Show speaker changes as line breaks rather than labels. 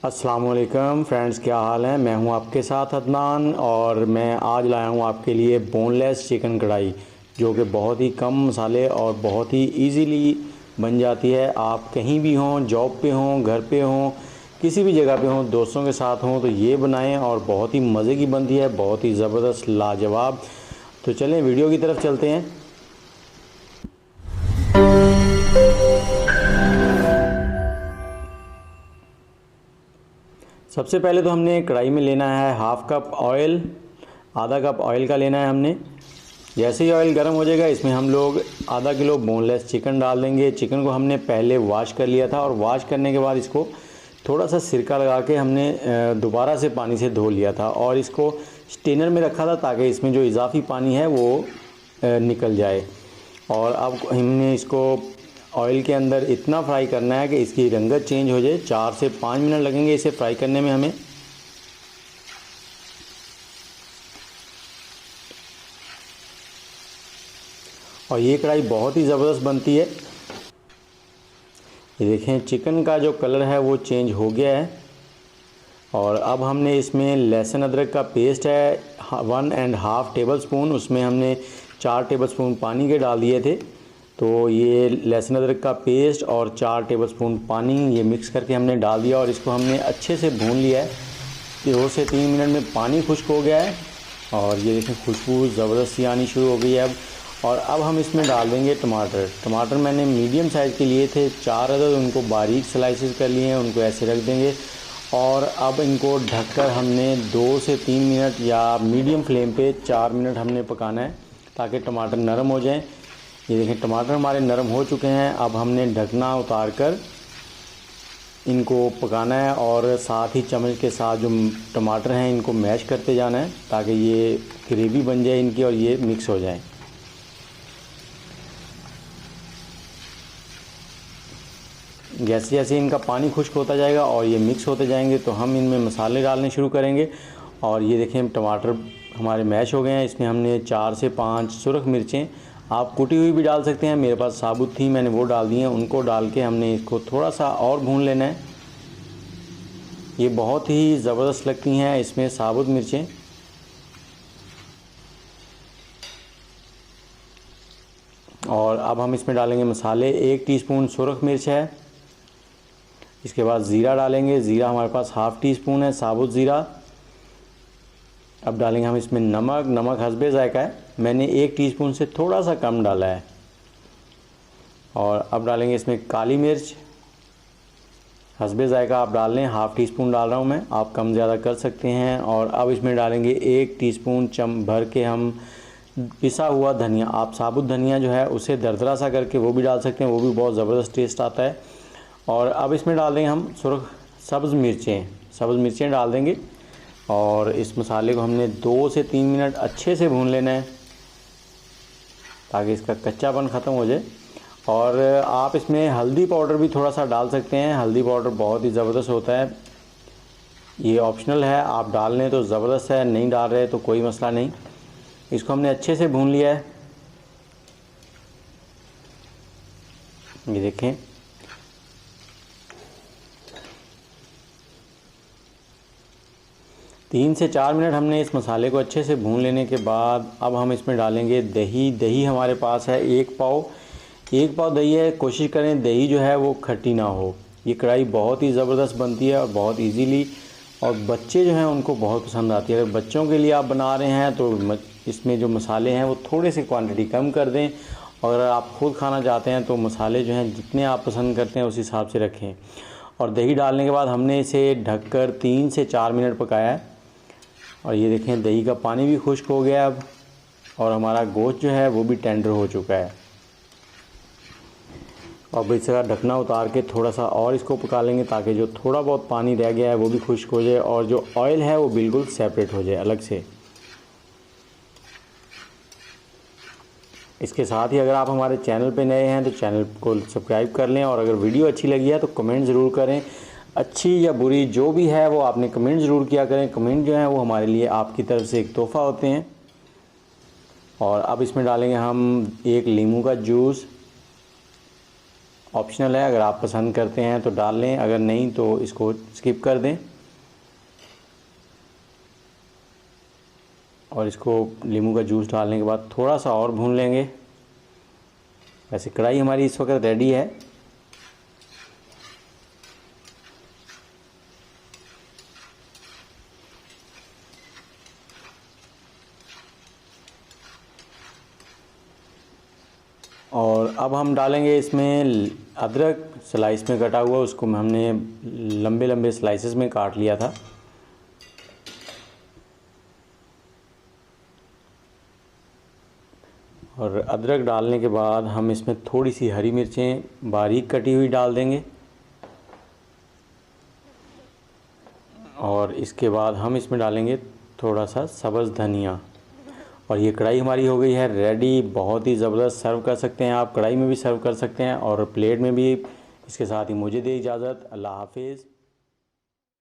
अस्सलाम वालेकुम फ्रेंड्स, क्या हाल है। मैं हूं आपके साथ अदनान और मैं आज लाया हूं आपके लिए बोनलेस चिकन कढ़ाई, जो कि बहुत ही कम मसाले और बहुत ही इजीली बन जाती है। आप कहीं भी हों, जॉब पे हों, घर पे हों, किसी भी जगह पे हों, दोस्तों के साथ हों तो ये बनाएं और बहुत ही मज़े की बनती है, बहुत ही ज़बरदस्त, लाजवाब। तो चलें वीडियो की तरफ चलते हैं। सबसे पहले तो हमने कढ़ाई में लेना है हाफ़ कप ऑयल, आधा कप ऑयल का लेना है हमने। जैसे ही ऑयल गर्म हो जाएगा इसमें हम लोग आधा किलो बोनलेस चिकन डाल देंगे। चिकन को हमने पहले वॉश कर लिया था और वॉश करने के बाद इसको थोड़ा सा सिरका लगा के हमने दोबारा से पानी से धो लिया था और इसको स्टेनर में रखा था ताकि इसमें जो इजाफ़ी पानी है वो निकल जाए। और अब हमने इसको ऑयल के अंदर इतना फ्राई करना है कि इसकी रंगत चेंज हो जाए। 4 से 5 मिनट लगेंगे इसे फ्राई करने में हमें। और ये कढ़ाई बहुत ही ज़बरदस्त बनती है। ये देखें चिकन का जो कलर है वो चेंज हो गया है। और अब हमने इसमें लहसुन अदरक का पेस्ट है 1.5 टेबल स्पून, उसमें हमने 4 टेबल स्पून पानी के डाल दिए थे। तो ये लहसुन अदरक का पेस्ट और 4 टेबल स्पून पानी ये मिक्स करके हमने डाल दिया और इसको हमने अच्छे से भून लिया है। 2 से 3 मिनट में पानी खुश्क हो गया है और ये देखें खुशबू ज़बरदस्त सी आनी शुरू हो गई है अब। और अब हम इसमें डाल देंगे टमाटर मैंने मीडियम साइज़ के लिए थे 4 अदद, उनको बारीक स्लाइसेस कर लिए हैं, उनको ऐसे रख देंगे। और अब इनको ढककर हमने 2 से 3 मिनट या मीडियम फ्लेम पे 4 मिनट हमने पकाना है ताकि टमाटर नरम हो जाएं। ये देखें टमाटर हमारे नरम हो चुके हैं। अब हमने ढकना उतार कर इनको पकाना है और साथ ही चम्मच के साथ जो टमाटर हैं इनको मैश करते जाना है ताकि ये ग्रेवी बन जाए इनकी और ये मिक्स हो जाए। जैसे जैसे इनका पानी खुश्क होता जाएगा और ये मिक्स होते जाएंगे तो हम इनमें मसाले डालने शुरू करेंगे। और ये देखें टमाटर हमारे मैश हो गए हैं। इसमें हमने 4 से 5 सुरख मिर्चें, आप कुटी हुई भी डाल सकते हैं, मेरे पास साबुत थी मैंने वो डाल दी हैं। उनको डाल के हमने इसको थोड़ा सा और भून लेना है। ये बहुत ही ज़बरदस्त लगती हैं इसमें साबुत मिर्चें। और अब हम इसमें डालेंगे मसाले। 1 टीस्पून सुरख मिर्च है, इसके बाद ज़ीरा डालेंगे। ज़ीरा हमारे पास हाफ़ टी स्पून है साबुत ज़ीरा। अब डालेंगे हम इसमें नमक हस्बे ज़ायक़ा है, मैंने 1 टीस्पून से थोड़ा सा कम डाला है। और अब डालेंगे इसमें काली मिर्च हस्बे ज़ायक़ा आप डाल लें, हाफ़ टी स्पून डाल रहा हूँ मैं, आप कम ज़्यादा कर सकते हैं। और अब इसमें डालेंगे 1 टीस्पून भर के हम पिसा हुआ धनिया। आप साबुत धनिया जो है उसे दरदरा सा करके वो भी डाल सकते हैं, वो भी बहुत ज़बरदस्त टेस्ट आता है। और अब इसमें डाल देंगे हम सब्ज़ मिर्चें डाल देंगे। और इस मसाले को हमने 2 से 3 मिनट अच्छे से भून लेना है ताकि इसका कच्चापन ख़त्म हो जाए। और आप इसमें हल्दी पाउडर भी थोड़ा सा डाल सकते हैं, हल्दी पाउडर बहुत ही ज़बरदस्त होता है। ये ऑप्शनल है, आप डाल लें तो ज़बरदस्त है, नहीं डाल रहे तो कोई मसला नहीं। इसको हमने अच्छे से भून लिया है। ये देखें 3 से 4 मिनट हमने इस मसाले को अच्छे से भून लेने के बाद अब हम इसमें डालेंगे दही हमारे पास है 1 पाव दही है। कोशिश करें दही जो है वो खट्टी ना हो। ये कढ़ाई बहुत ही ज़बरदस्त बनती है और बहुत इजीली, और बच्चे जो हैं उनको बहुत पसंद आती है। अगर बच्चों के लिए आप बना रहे हैं तो इसमें जो मसाले हैं वो थोड़े से क्वांटिटी कम कर दें, और अगर आप ख़ुद खाना चाहते हैं तो मसाले जो हैं जितने आप पसंद करते हैं उस हिसाब से रखें। और दही डालने के बाद हमने इसे ढककर 3 से 4 मिनट पकाया है। और ये देखें दही का पानी भी खुश्क हो गया अब, और हमारा गोश्त जो है वो भी टेंडर हो चुका है। अब इसका ढकना उतार के थोड़ा सा और इसको पका लेंगे ताकि जो थोड़ा बहुत पानी रह गया है वो भी खुश्क हो जाए और जो ऑयल है वो बिल्कुल सेपरेट हो जाए अलग से। इसके साथ ही अगर आप हमारे चैनल पे नए हैं तो चैनल को सब्सक्राइब कर लें, और अगर वीडियो अच्छी लगी है तो कमेंट ज़रूर करें। अच्छी या बुरी जो भी है वो आपने कमेंट ज़रूर किया करें। कमेंट जो है वो हमारे लिए आपकी तरफ से एक तोहफ़ा होते हैं। और अब इसमें डालेंगे हम 1 नींबू का जूस ऑप्शनल है, अगर आप पसंद करते हैं तो डाल लें, अगर नहीं तो इसको स्किप कर दें। और इसको नींबू का जूस डालने के बाद थोड़ा सा और भून लेंगे। वैसे कढ़ाई हमारी इस वक्त रेडी है। और अब हम डालेंगे इसमें अदरक स्लाइस में कटा हुआ, उसको हमने लंबे लंबे स्लाइसेस में काट लिया था। और अदरक डालने के बाद हम इसमें थोड़ी सी हरी मिर्चें बारीक कटी हुई डाल देंगे। और इसके बाद हम इसमें डालेंगे थोड़ा सा सब्ज़ धनिया। और ये कढ़ाई हमारी हो गई है रेडी। बहुत ही ज़बरदस्त, सर्व कर सकते हैं आप, कढ़ाई में भी सर्व कर सकते हैं और प्लेट में भी। इसके साथ ही मुझे दे इजाज़त। अल्लाह हाफिज़।